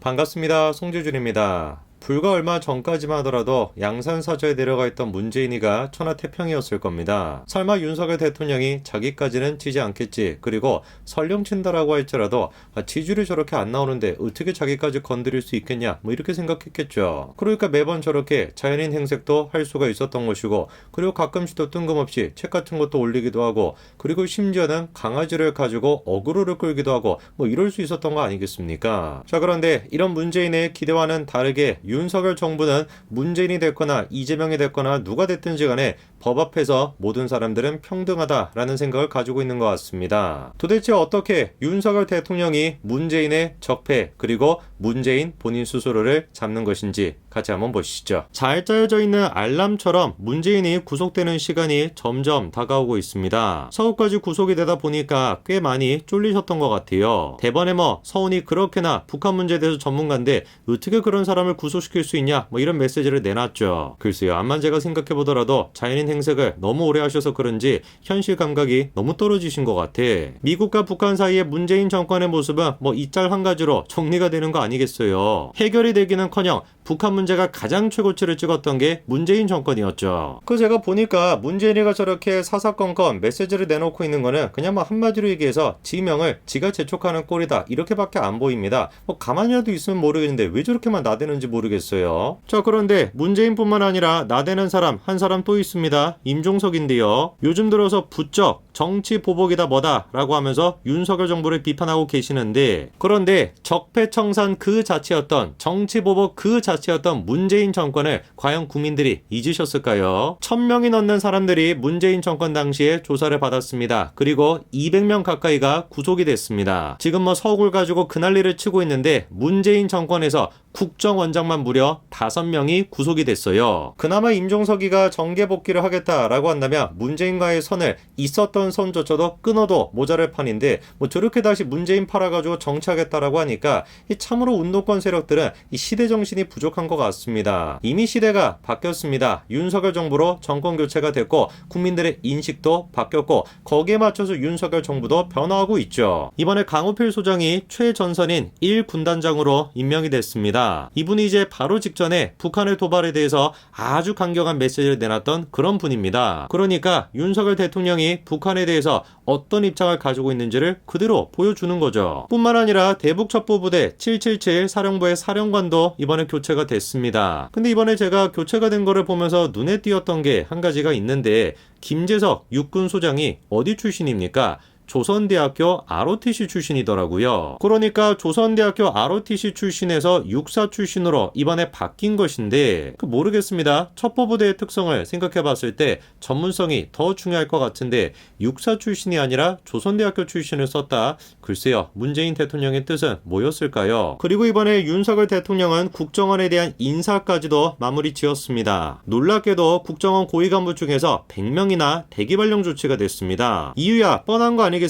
반갑습니다. 송재준입니다. 불과 얼마 전까지만 하더라도 양산사저에 내려가 있던 문재인이가 천하태평이었을 겁니다. 설마 윤석열 대통령이 자기까지는 치지 않겠지, 그리고 설령 친다라고 할지라도 지지율이 저렇게 안 나오는데 어떻게 자기까지 건드릴 수 있겠냐, 이렇게 생각했겠죠. 그러니까 매번 저렇게 자연인 행색도 할 수가 있었던 것이고, 그리고 가끔씩 또 뜬금없이 책 같은 것도 올리기도 하고, 그리고 심지어는 강아지를 가지고 어그로를 끌기도 하고 이럴 수 있었던 거 아니겠습니까? 자, 그런데 이런 문재인의 기대와는 다르게 윤석열 정부는 문재인이 됐거나 이재명이 됐거나 누가 됐든지 간에 법 앞에서 모든 사람들은 평등하다라는 생각을 가지고 있는 것 같습니다. 도대체 어떻게 윤석열 대통령이 문재인의 적폐, 그리고 문재인 본인 스스로를 잡는 것인지 같이 한번 보시죠. 잘 짜여져 있는 알람처럼 문재인이 구속되는 시간이 점점 다가오고 있습니다. 서울까지 구속이 되다 보니까 꽤 많이 쫄리셨던 것 같아요. 대번에 서훈이 그렇게나 북한 문제에 대해서 전문가인데 어떻게 그런 사람을 구속시킬 수 있냐, 이런 메시지를 내놨죠. 글쎄요, 암만 제가 생각해보더라도 자연인 행색을 너무 오래 하셔서 그런지 현실 감각이 너무 떨어지신 것 같아. 미국과 북한 사이의 문재인 정권의 모습은 이 짤 한 가지로 정리가 되는 거 아니겠어요. 해결이 되기는커녕 북한 문제가 가장 최고치를 찍었던 게 문재인 정권이었죠. 그 제가 보니까 문재인이가 저렇게 사사건건 메시지를 내놓고 있는 거는 그냥 한마디로 얘기해서 지명을 지가 재촉하는 꼴이다, 이렇게밖에 안 보입니다. 가만히라도 있으면 모르겠는데 왜 저렇게만 나대는지 모르겠어요. 자, 그런데 문재인뿐만 아니라 나대는 사람 한 사람 또 있습니다. 임종석인데요. 요즘 들어서 부쩍 정치 보복이다 뭐다 라고 하면서 윤석열 정부를 비판하고 계시는데, 그런데 적폐청산 그 자체였던, 정치 보복 그 자체였던 문재인 정권을 과연 국민들이 잊으셨을까요? 1000명이 넘는 사람들이 문재인 정권 당시에 조사를 받았습니다. 그리고 200명 가까이가 구속이 됐습니다. 지금 서울 가지고 그 난리를 치고 있는데 문재인 정권에서 국정원장만 무려 5명이 구속이 됐어요. 그나마 임종석이가 정계 복귀를 하겠다라고 한다면 문재인과의 선을 있었던 선조차도 끊어도 모자랄 판인데 저렇게 다시 문재인 팔아가지고 정치하겠다라고 하니까 참으로 운동권 세력들은 이 시대 정신이 부족한 것 같습니다. 이미 시대가 바뀌었습니다. 윤석열 정부로 정권 교체가 됐고 국민들의 인식도 바뀌었고 거기에 맞춰서 윤석열 정부도 변화하고 있죠. 이번에 강호필 소장이 최전선인 1군단장으로 임명이 됐습니다. 이분이 이제 바로 직전에 북한의 도발에 대해서 아주 강경한 메시지를 내놨던 그런 분입니다. 그러니까 윤석열 대통령이 북한에 대해서 어떤 입장을 가지고 있는지를 그대로 보여주는 거죠. 뿐만 아니라 대북첩보부대 777 사령부의 사령관도 이번에 교체가 됐습니다. 근데 이번에 제가 교체가 된 거를 보면서 눈에 띄었던 게 한 가지가 있는데, 김재석 육군소장이 어디 출신입니까? 조선대학교 ROTC 출신이더라고요. 그러니까 조선대학교 ROTC 출신에서 육사 출신으로 이번에 바뀐 것인데, 모르겠습니다. 첩보부대의 특성을 생각해봤을 때 전문성이 더 중요할 것 같은데 육사 출신이 아니라 조선대학교 출신을 썼다. 글쎄요, 문재인 대통령의 뜻은 뭐였을까요? 그리고 이번에 윤석열 대통령은 국정원에 대한 인사까지도 마무리 지었습니다. 놀랍게도 국정원 고위 간부 중에서 100명이나 대기 발령 조치가 됐습니다. 이유야 뻔한 거 아니겠습니까?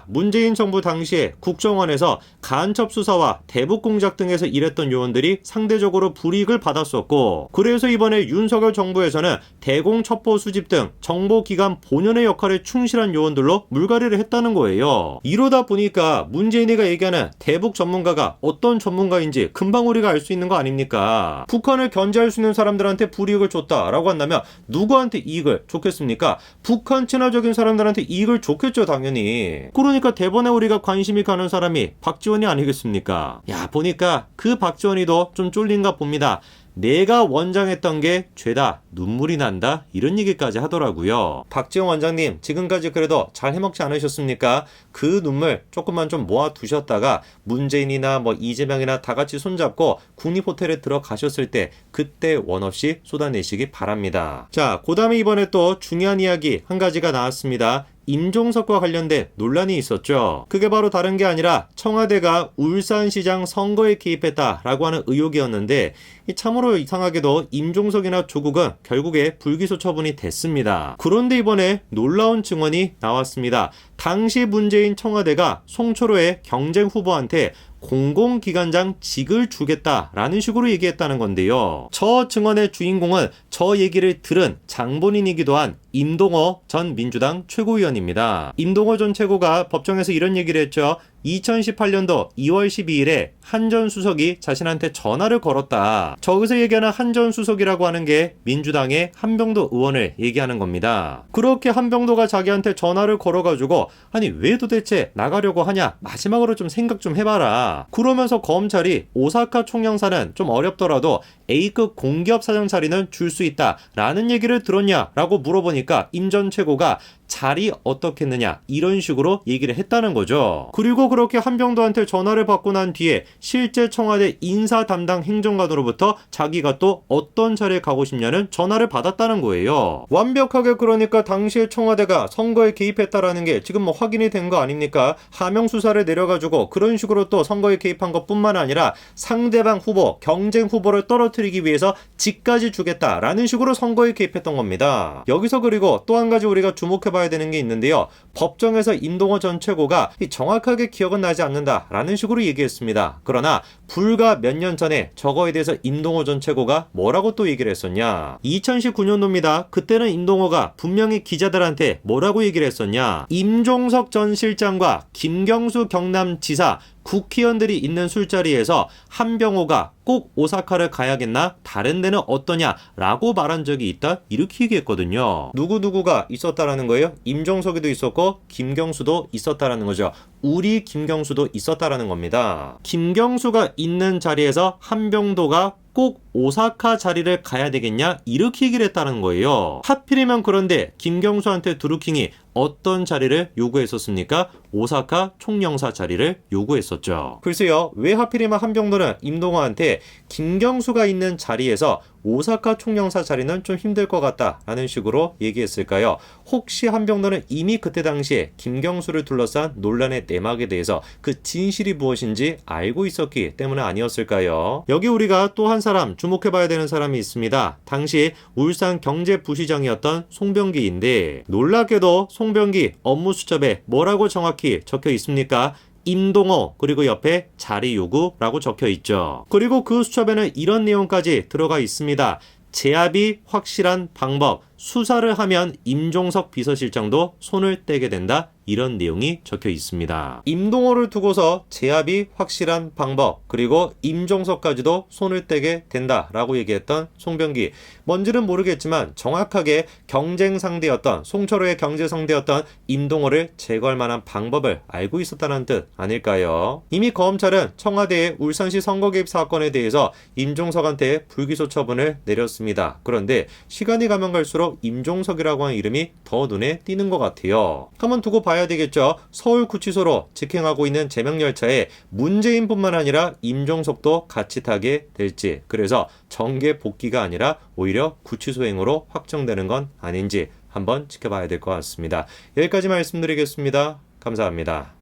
문재인 정부 당시에 국정원에서 간첩 수사와 대북 공작 등에서 일했던 요원들이 상대적으로 불이익을 받았었고, 그래서 이번에 윤석열 정부에서는 대공 첩보 수집 등 정보기관 본연의 역할에 충실한 요원들로 물갈이를 했다는 거예요. 이러다 보니까 문재인이가 얘기하는 대북 전문가가 어떤 전문가인지 금방 우리가 알 수 있는 거 아닙니까? 북한을 견제할 수 있는 사람들한테 불이익을 줬다라고 한다면 누구한테 이익을 줬겠습니까? 북한 친화적인 사람들한테 이익을 줬겠죠, 당연히. 그러니까 대번에 우리가 관심이 가는 사람이 박지원이 아니겠습니까? 야, 보니까 그 박지원이도 좀 쫄린가 봅니다. 내가 원장했던 게 죄다, 눈물이 난다, 이런 얘기까지 하더라고요. 박지원 원장님, 지금까지 그래도 잘 해먹지 않으셨습니까? 그 눈물 조금만 좀 모아두셨다가 문재인이나 이재명이나 다 같이 손잡고 국립호텔에 들어가셨을 때 그때 원 없이 쏟아내시기 바랍니다. 자, 그 다음에 이번에 또 중요한 이야기 한 가지가 나왔습니다. 임종석과 관련된 논란이 있었죠. 그게 바로 다른 게 아니라 청와대가 울산시장 선거에 개입했다라고 하는 의혹이었는데, 참으로 이상하게도 임종석이나 조국은 결국에 불기소 처분이 됐습니다. 그런데 이번에 놀라운 증언이 나왔습니다. 당시 문재인 청와대가 송철호의 경쟁 후보한테 공공기관장 직을 주겠다라는 식으로 얘기했다는 건데요. 저 증언의 주인공은 저 얘기를 들은 장본인이기도 한 임동호 전 민주당 최고위원입니다. 임동호 전 최고가 법정에서 이런 얘기를 했죠. 2018년도 2월 12일에 한 전 수석이 자신한테 전화를 걸었다. 저기서 얘기하는 한 전 수석이라고 하는 게 민주당의 한병도 의원을 얘기하는 겁니다. 그렇게 한병도가 자기한테 전화를 걸어가지고 아니 왜 도대체 나가려고 하냐, 마지막으로 좀 생각 좀 해봐라. 그러면서 검찰이 오사카 총영사는 좀 어렵더라도 A급 공기업 사장 자리는 줄 수 있다 라는 얘기를 들었냐 라고 물어보니까 임 전 최고가 자리 어떻겠느냐 이런 식으로 얘기를 했다는 거죠. 그리고 그렇게 한병도한테 전화를 받고 난 뒤에 실제 청와대 인사 담당 행정관으로부터 자기가 또 어떤 자리에 가고 싶냐는 전화를 받았다는 거예요. 완벽하게 그러니까 당시에 청와대가 선거에 개입했다라는 게 지금 뭐 확인이 된 거 아닙니까? 하명 수사를 내려가지고 그런 식으로 또 선거에 개입한 것뿐만 아니라 상대방 후보, 경쟁 후보를 떨어뜨리기 위해서 직까지 주겠다라는 식으로 선거에 개입했던 겁니다. 여기서 그리고 또 한 가지 우리가 주목해봐야 되는 게 있는데요. 법정에서 임동호 전 최고가 정확하게 기억은 나지 않는다라는 식으로 얘기했습니다. 그러나 불과 몇 년 전에 저거에 대해서 임동호 전 최고가 뭐라고 또 얘기를 했었냐? 2019년도입니다. 그때는 임동호가 분명히 기자들한테 뭐라고 얘기를 했었냐? 임종석 전 실장과 김경수 경남지사 국회의원들이 있는 술자리에서 한병호가 꼭 오사카를 가야겠나? 다른 데는 어떠냐? 라고 말한 적이 있다? 이렇게 얘기했거든요. 누구누구가 있었다라는 거예요? 임종석이도 있었고 김경수도 있었다라는 거죠. 우리 김경수도 있었다라는 겁니다. 김경수가 있는 자리에서 한병도가 꼭 오사카 자리를 가야 되겠냐? 이렇게 얘기를 했다는 거예요. 하필이면 그런데 김경수한테 드루킹이 어떤 자리를 요구했었습니까? 오사카 총영사 자리를 요구했었죠. 글쎄요, 왜 하필이면 한병도는 임동호한테 김경수가 있는 자리에서 오사카 총영사 자리는 좀 힘들 것 같다라는 식으로 얘기했을까요? 혹시 한병도는 이미 그때 당시에 김경수를 둘러싼 논란의 내막에 대해서 그 진실이 무엇인지 알고 있었기 때문에 아니었을까요? 여기 우리가 또 한 사람 주목해봐야 되는 사람이 있습니다. 당시 울산 경제부시장이었던 송병기인데 놀랍게도 송병기 업무 수첩에 뭐라고 정확히 적혀 있습니까? 임동호 그리고 옆에 자리 요구라고 적혀 있죠. 그리고 그 수첩에는 이런 내용까지 들어가 있습니다. 제압이 확실한 방법, 수사를 하면 임종석 비서실장도 손을 떼게 된다. 이런 내용이 적혀 있습니다. 임동호를 두고서 제압이 확실한 방법, 그리고 임종석까지도 손을 떼게 된다라고 얘기했던 송병기. 뭔지는 모르겠지만 정확하게 경쟁 상대였던, 송철호의 경제 상대였던 임동호를 제거할 만한 방법을 알고 있었다는 뜻 아닐까요? 이미 검찰은 청와대의 울산시 선거 개입 사건에 대해서 임종석한테 불기소 처분을 내렸습니다. 그런데 시간이 가면 갈수록 임종석이라고 하는 이름이 더 눈에 띄는 것 같아요. 한번 두고 봐야 되겠죠. 서울구치소로 직행하고 있는 제명열차에 문재인뿐만 아니라 임종석도 같이 타게 될지, 그래서 정계 복귀가 아니라 오히려 구치소행으로 확정되는 건 아닌지 한번 지켜봐야 될 것 같습니다. 여기까지 말씀드리겠습니다. 감사합니다.